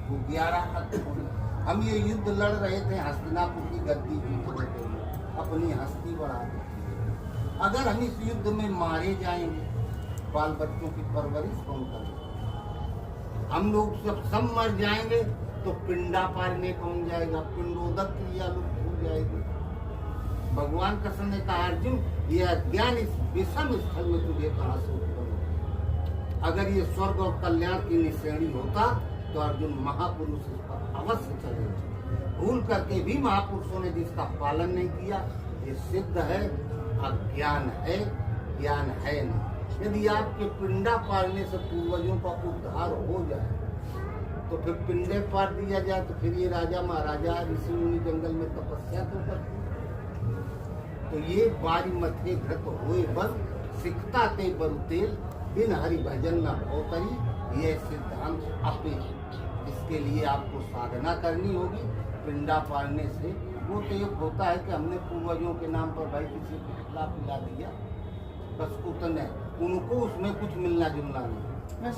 वो 11 तक होने। हम ये युद्ध लड़ रहे थे हस्तिनापुर की गद्दी जीतने के लिए, अपनी हस्ती बढ़ाने के लिए। अगर हम इस युद्ध में मारे जाएंगे, बाल बच्चों की परवरिश कौन करेगा? हम लोग सब मर जाएंगे तो पिंडा पालने कौन जाएगा? पिंडोदक क्रिया लुप्त हो जाएगी। भगवान कृष्ण ने कहा, अर्जुन ये अज्ञान इस विषम स्थल में तुझे कहां से उत्पन्न हो? अगर ये स्वर्ग और कल्याण की निश्रेणी होता तो अर्जुन महापुरुष इस पर अवश्य चले। भूल करके भी महापुरुषों ने जिसका पालन नहीं किया, ये सिद्ध है अज्ञान है, ज्ञान है नहीं। यदि आपके पिंडा पालने से पूर्वजों का उद्धार हो जाए तो फिर पिंडे पार दिया जाए तो फिर ये राजा महाराजा ऋषि मुनि जंगल में तपस्या क्यों करते? तो ये बारी मथे घृत होए बल सिकता ते बरु तेल बिन हरि भजन न भोतरी, ये सिद्धांत अपे। इसके लिए आपको साधना करनी होगी। पिंडा पालने से वो तो ये होता है कि हमने पूर्वजों के नाम पर भाई किसी को खिला पिला दिया, बस उतने, उनको उसमें कुछ मिलना जुलना नहीं।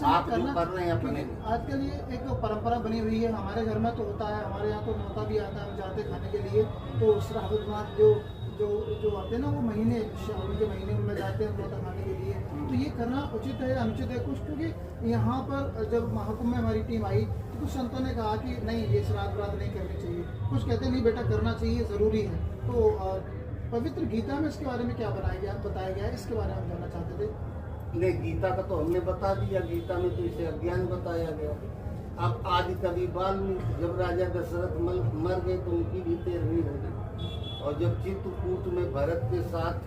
आप जो कर रहे हैं अपने आजकल ये एक परंपरा बनी हुई है, हमारे घर में तो होता है, हमारे यहाँ तो न्योता भी आता है, हम जाते खाने के लिए, तो श्रावण जो जो जो आते हैं ना वो महीने, श्रावण के महीने में जाते हैं न्योता खाने के लिए। तो ये करना उचित है अनुचित है कुछ? क्योंकि यहाँ पर जब महाकुंभ में हमारी टीम आई तो कुछ संतों ने कहा कि नहीं ये श्राद्ध व्राद्ध नहीं करनी चाहिए, कुछ कहते नहीं बेटा करना चाहिए, ज़रूरी है। तो पवित्र गीता में इसके बारे में क्या बताया गया है, इसके बारे में हम जानना चाहते थे। नहीं, गीता का तो हमने बता दिया, गीता में तो इसे अज्ञान बताया गया। अब आदि कवि वाल्मीकि जब राजा दशरथ मर गए तो उनकी भी 13वीं हो गई, और जब चित्रकूट में भरत के साथ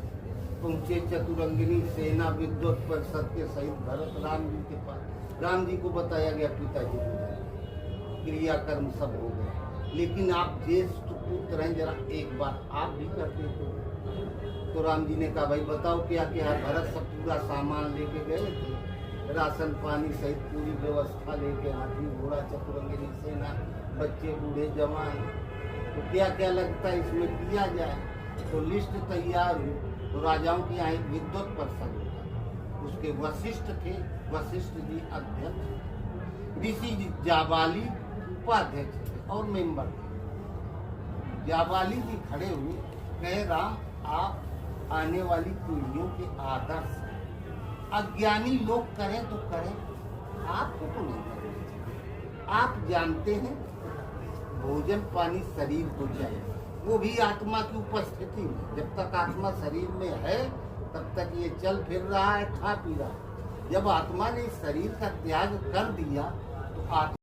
पहुंचे चतुरंगिनी सेना विद्वत परिषद के सहित भरत राम जी के पास, राम जी को बताया गया पिताजी को, क्रियाकर्म सब हो गए। लेकिन आप ज्येष्ठ पुत्र हैं, जरा एक बार आप भी करते तो राम जी ने कहा भाई बताओ क्या क्या है? भरत सब पूरा सामान लेके गए थे, राशन पानी सहित पूरी व्यवस्था लेके, हाथी घोड़ा चतुरंगिनी सेना, बच्चे बूढ़े जवान, तो क्या क्या लगता है इसमें किया जाए? तो लिस्ट तैयार हुई। तो राजाओं की यहाँ एक विद्वत परिषद होता, उसके वशिष्ठ थे, वशिष्ठ जी अध्यक्ष, ऋषि जी जाबाली उपाध्यक्ष थे और मेंबर थे। जाबाली जी खड़े हुए, कह राम आप आने वाली पीढ़ियों के आदर्श, अज्ञानी लोग करें तो करें, आपको तो नहीं करना। आप जानते हैं भोजन पानी शरीर को चाहिए, वो भी आत्मा की उपस्थिति में। जब तक आत्मा शरीर में है तब तक ये चल फिर रहा है, खा पी रहा है। जब आत्मा ने शरीर का त्याग कर दिया तो आत्मा